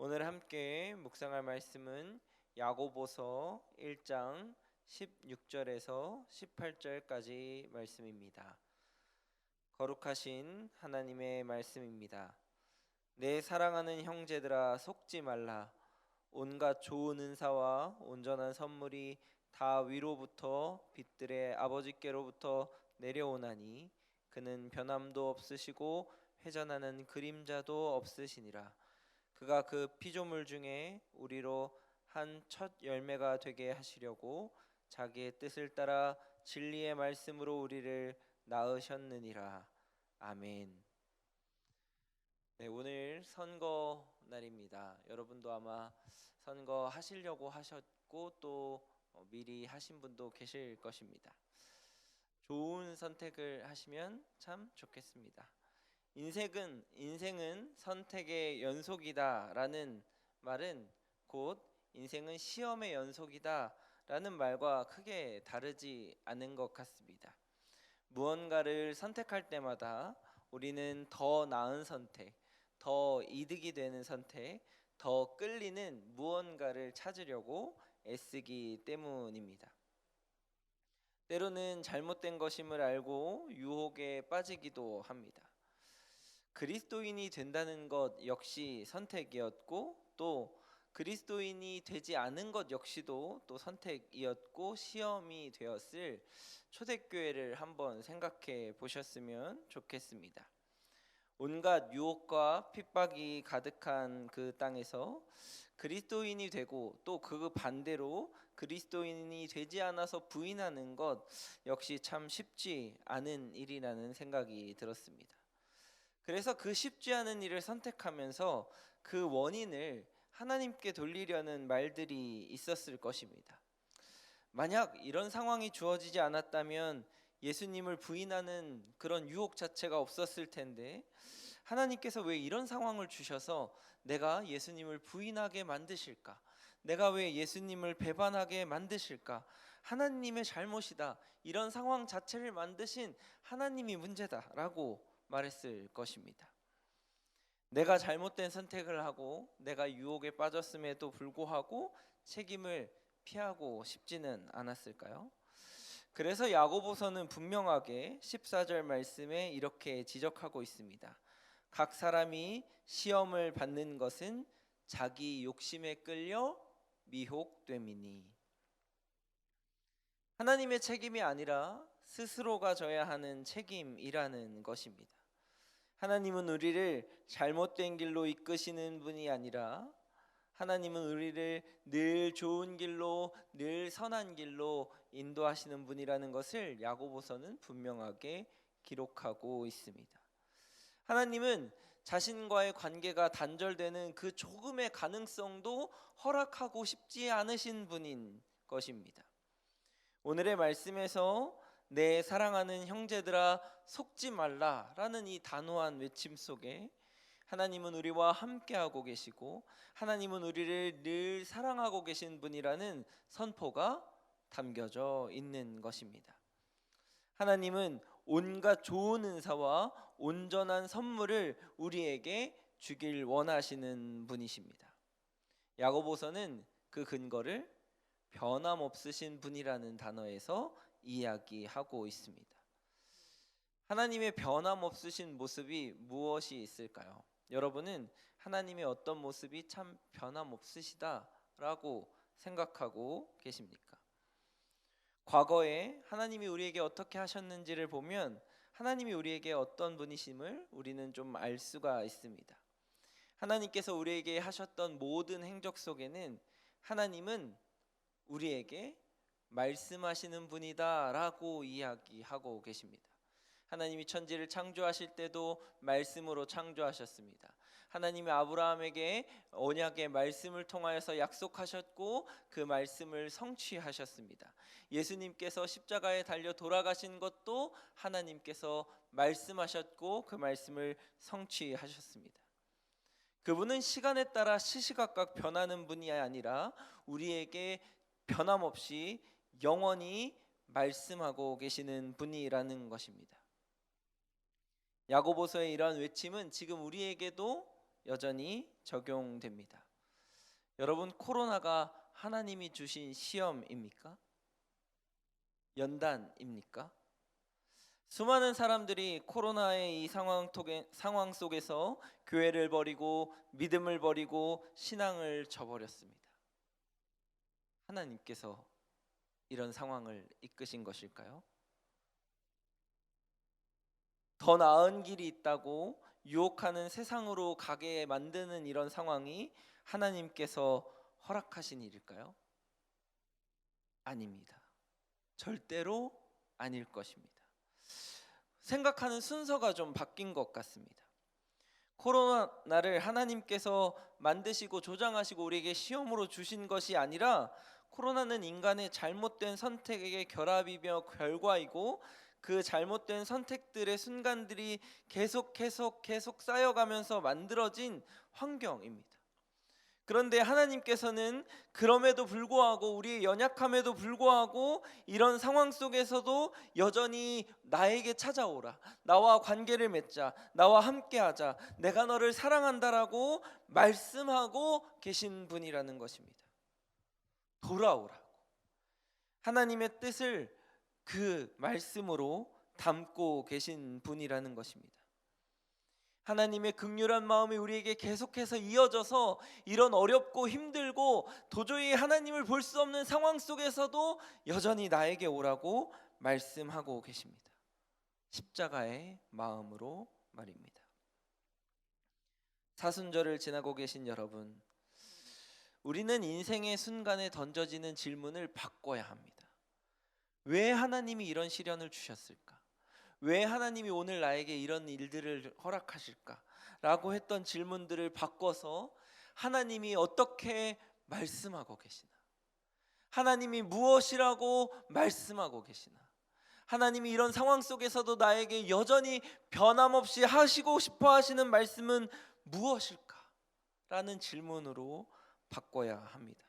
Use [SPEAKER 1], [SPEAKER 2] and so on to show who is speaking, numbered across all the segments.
[SPEAKER 1] 오늘 함께 묵상할 말씀은 야고보서 1장 16절에서 18절까지 말씀입니다. 거룩하신 하나님의 말씀입니다. 내 사랑하는 형제들아, 속지 말라. 온갖 좋은 은사와 온전한 선물이 다 위로부터 빛들의 아버지께로부터 내려오나니 그는 변함도 없으시고 회전하는 그림자도 없으시니라. 그가 그 피조물 중에 우리로 한 첫 열매가 되게 하시려고 자기의 뜻을 따라 진리의 말씀으로 우리를 낳으셨느니라. 아멘. 네, 오늘 선거 날입니다. 여러분도 아마 선거 하시려고 하셨고 또 미리 하신 분도 계실 것입니다. 좋은 선택을 하시면 참 좋겠습니다. 인생은 선택의 연속이다라는 말은 곧 인생은 시험의 연속이다라는 말과 크게 다르지 않은 것 같습니다. 무언가를 선택할 때마다 우리는 더 나은 선택, 더 이득이 되는 선택, 더 끌리는 무언가를 찾으려고 애쓰기 때문입니다. 때로는 잘못된 것임을 알고 유혹에 빠지기도 합니다. 그리스도인이 된다는 것 역시 선택이었고 또 그리스도인이 되지 않은 것 역시도 또 선택이었고 시험이 되었을 초대교회를 한번 생각해 보셨으면 좋겠습니다. 온갖 유혹과 핍박이 가득한 그 땅에서 그리스도인이 되고 또 그 반대로 그리스도인이 되지 않아서 부인하는 것 역시 참 쉽지 않은 일이라는 생각이 들었습니다. 그래서 그 쉽지 않은 일을 선택하면서 그 원인을 하나님께 돌리려는 말들이 있었을 것입니다. 만약 이런 상황이 주어지지 않았다면 예수님을 부인하는 그런 유혹 자체가 없었을 텐데 하나님께서 왜 이런 상황을 주셔서 내가 예수님을 부인하게 만드실까? 내가 왜 예수님을 배반하게 만드실까? 하나님의 잘못이다. 이런 상황 자체를 만드신 하나님이 문제다라고 말했을 것입니다. 내가 잘못된 선택을 하고 내가 유혹에 빠졌음에도 불구하고 책임을 피하고 싶지는 않았을까요? 그래서 야고보서는 분명하게 14절 말씀에 이렇게 지적하고 있습니다. 각 사람이 시험을 받는 것은 자기 욕심에 끌려 미혹됨이니. 하나님의 책임이 아니라 스스로가 져야 하는 책임이라는 것입니다. 하나님은 우리를 잘못된 길로 이끄시는 분이 아니라 하나님은 우리를 늘 좋은 길로, 늘 선한 길로 인도하시는 분이라는 것을 야고보서는 분명하게 기록하고 있습니다. 하나님은 자신과의 관계가 단절되는 그 조금의 가능성도 허락하고 싶지 않으신 분인 것입니다. 오늘의 말씀에서 내 사랑하는 형제들아 속지 말라라는 이 단호한 외침 속에 하나님은 우리와 함께하고 계시고 하나님은 우리를 늘 사랑하고 계신 분이라는 선포가 담겨져 있는 것입니다. 하나님은 온갖 좋은 은사와 온전한 선물을 우리에게 주길 원하시는 분이십니다. 야고보서는 그 근거를 변함없으신 분이라는 단어에서 이야기하고 있습니다. 하나님의 변함없으신 모습이 무엇이 있을까요? 여러분은 하나님의 어떤 모습이 참 변함없으시다라고 생각하고 계십니까? 과거에 하나님이 우리에게 어떻게 하셨는지를 보면 하나님이 우리에게 어떤 분이심을 우리는 좀 알 수가 있습니다. 하나님께서 우리에게 하셨던 모든 행적 속에는 하나님은 우리에게 말씀하시는 분이다라고 이야기하고 계십니다. 하나님이 천지를 창조하실 때도 말씀으로 창조하셨습니다. 하나님이 아브라함에게 언약의 말씀을 통하여서 약속하셨고 그 말씀을 성취하셨습니다. 예수님께서 십자가에 달려 돌아가신 것도 하나님께서 말씀하셨고 그 말씀을 성취하셨습니다. 그분은 시간에 따라 시시각각 변하는 분이 아니라 우리에게 변함없이 영원히 말씀하고 계시는 분이라는 것입니다. 야고보서의 이러한 외침은 지금 우리에게도 여전히 적용됩니다. 여러분, 코로나가 하나님이 주신 시험입니까? 연단입니까? 수많은 사람들이 코로나의 이 상황 속에서 교회를 버리고 믿음을 버리고 신앙을 저버렸습니다. 하나님께서 이런 상황을 이끄신 것일까요? 더 나은 길이 있다고 유혹하는 세상으로 가게 만드는 이런 상황이 하나님께서 허락하신 일일까요? 아닙니다. 절대로 아닐 것입니다. 생각하는 순서가 좀 바뀐 것 같습니다. 코로나를 하나님께서 만드시고 조장하시고 우리에게 시험으로 주신 것이 아니라, 코로나는 인간의 잘못된 선택의 결합이며 결과이고, 그 잘못된 선택들의 순간들이 계속 쌓여가면서 만들어진 환경입니다. 그런데 하나님께서는 그럼에도 불구하고, 우리의 연약함에도 불구하고, 이런 상황 속에서도 여전히 나에게 찾아오라, 나와 관계를 맺자, 나와 함께하자, 내가 너를 사랑한다라고 말씀하고 계신 분이라는 것입니다. 돌아오라고 하나님의 뜻을 그 말씀으로 담고 계신 분이라는 것입니다. 하나님의 긍휼한 마음이 우리에게 계속해서 이어져서 이런 어렵고 힘들고 도저히 하나님을 볼 수 없는 상황 속에서도 여전히 나에게 오라고 말씀하고 계십니다. 십자가의 마음으로 말입니다. 사순절을 지나고 계신 여러분, 우리는 인생의 순간에 던져지는 질문을 바꿔야 합니다. 왜 하나님이 이런 시련을 주셨을까? 왜 하나님이 오늘 나에게 이런 일들을 허락하실까? 라고 했던 질문들을 바꿔서 하나님이 어떻게 말씀하고 계시나? 하나님이 무엇이라고 말씀하고 계시나? 하나님이 이런 상황 속에서도 나에게 여전히 변함없이 하시고 싶어 하시는 말씀은 무엇일까? 라는 질문으로 바꿔야 합니다.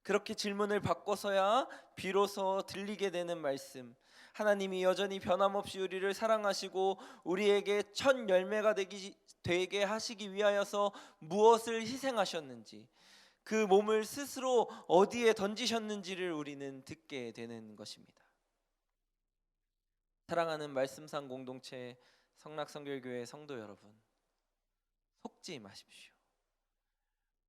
[SPEAKER 1] 그렇게 질문을 바꿔서야 비로소 들리게 되는 말씀, 하나님이 여전히 변함없이 우리를 사랑하시고 우리에게 첫 열매가 되게 하시기 위하여서 무엇을 희생하셨는지, 그 몸을 스스로 어디에 던지셨는지를 우리는 듣게 되는 것입니다. 사랑하는 말씀상 공동체 성락성결교회 성도 여러분, 속지 마십시오.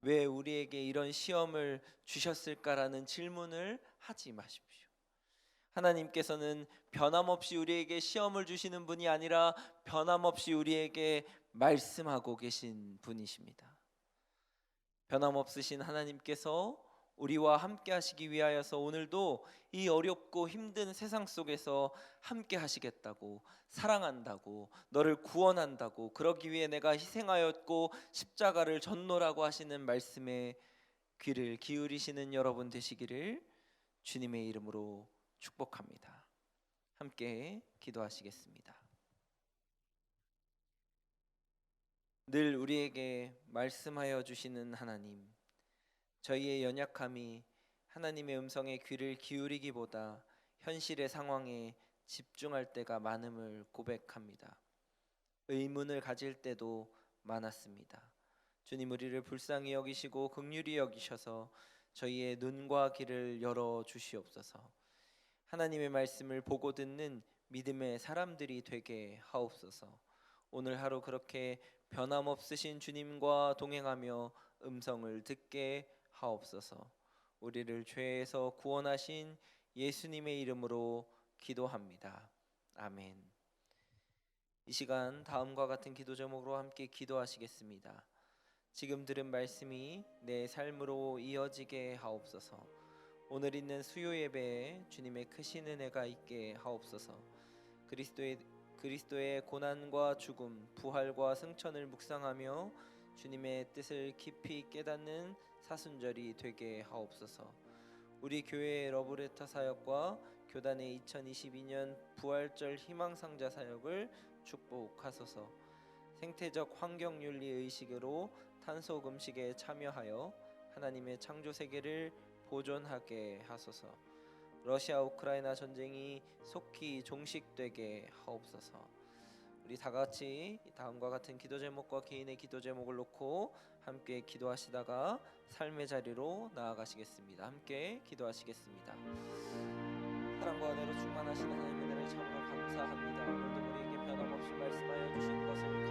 [SPEAKER 1] 왜 우리에게 이런 시험을 주셨을까라는 질문을 하지 마십시오. 하나님께서는 변함없이 우리에게 시험을 주시는 분이 아니라 변함없이 우리에게 말씀하고 계신 분이십니다. 변함없으신 하나님께서 우리와 함께 하시기 위하여서 오늘도 이 어렵고 힘든 세상 속에서 함께 하시겠다고, 사랑한다고, 너를 구원한다고, 그러기 위해 내가 희생하였고 십자가를 졌노라고 하시는 말씀에 귀를 기울이시는 여러분 되시기를 주님의 이름으로 축복합니다. 함께 기도하시겠습니다. 늘 우리에게 말씀하여 주시는 하나님, 저희의 연약함이 하나님의 음성에 귀를 기울이기보다 현실의 상황에 집중할 때가 많음을 고백합니다. 의문을 가질 때도 많았습니다. 주님, 우리를 불쌍히 여기시고 긍휼히 여기셔서 저희의 눈과 귀를 열어 주시옵소서. 하나님의 말씀을 보고 듣는 믿음의 사람들이 되게 하옵소서. 오늘 하루 그렇게 변함없으신 주님과 동행하며 음성을 듣게 하옵소서. 우리를 죄에서 구원하신 예수님의 이름으로 기도합니다. 아멘. 이 시간 다음과 같은 기도 제목으로 함께 기도하시겠습니다. 지금 들은 말씀이 내 삶으로 이어지게 하옵소서. 오늘 있는 수요 예배에 주님의 크신 은혜가 있게 하옵소서. 그리스도의 고난과 죽음, 부활과 승천을 묵상하며 주님의 뜻을 깊이 깨닫는 사순절이 되게 하옵소서. 우리 교회의 러브레터 사역과 교단의 2022년 부활절 희망상자 사역을 축복하소서. 생태적 환경윤리 의식으로 탄소 금식에 참여하여 하나님의 창조 세계를 보존하게 하소서. 러시아 우크라이나 전쟁이 속히 종식되게 하옵소서. 우리 다 같이 다음과 같은 기도 제목과 개인의 기도 제목을 놓고 함께 기도하시다가 삶의 자리로 나아가시겠습니다. 함께 기도하시겠습니다. 사랑과 은혜로 충만하신 하나님의 은혜를 참으로 감사합니다. 오늘도 우리에게 변함없이 말씀하여 주신 것을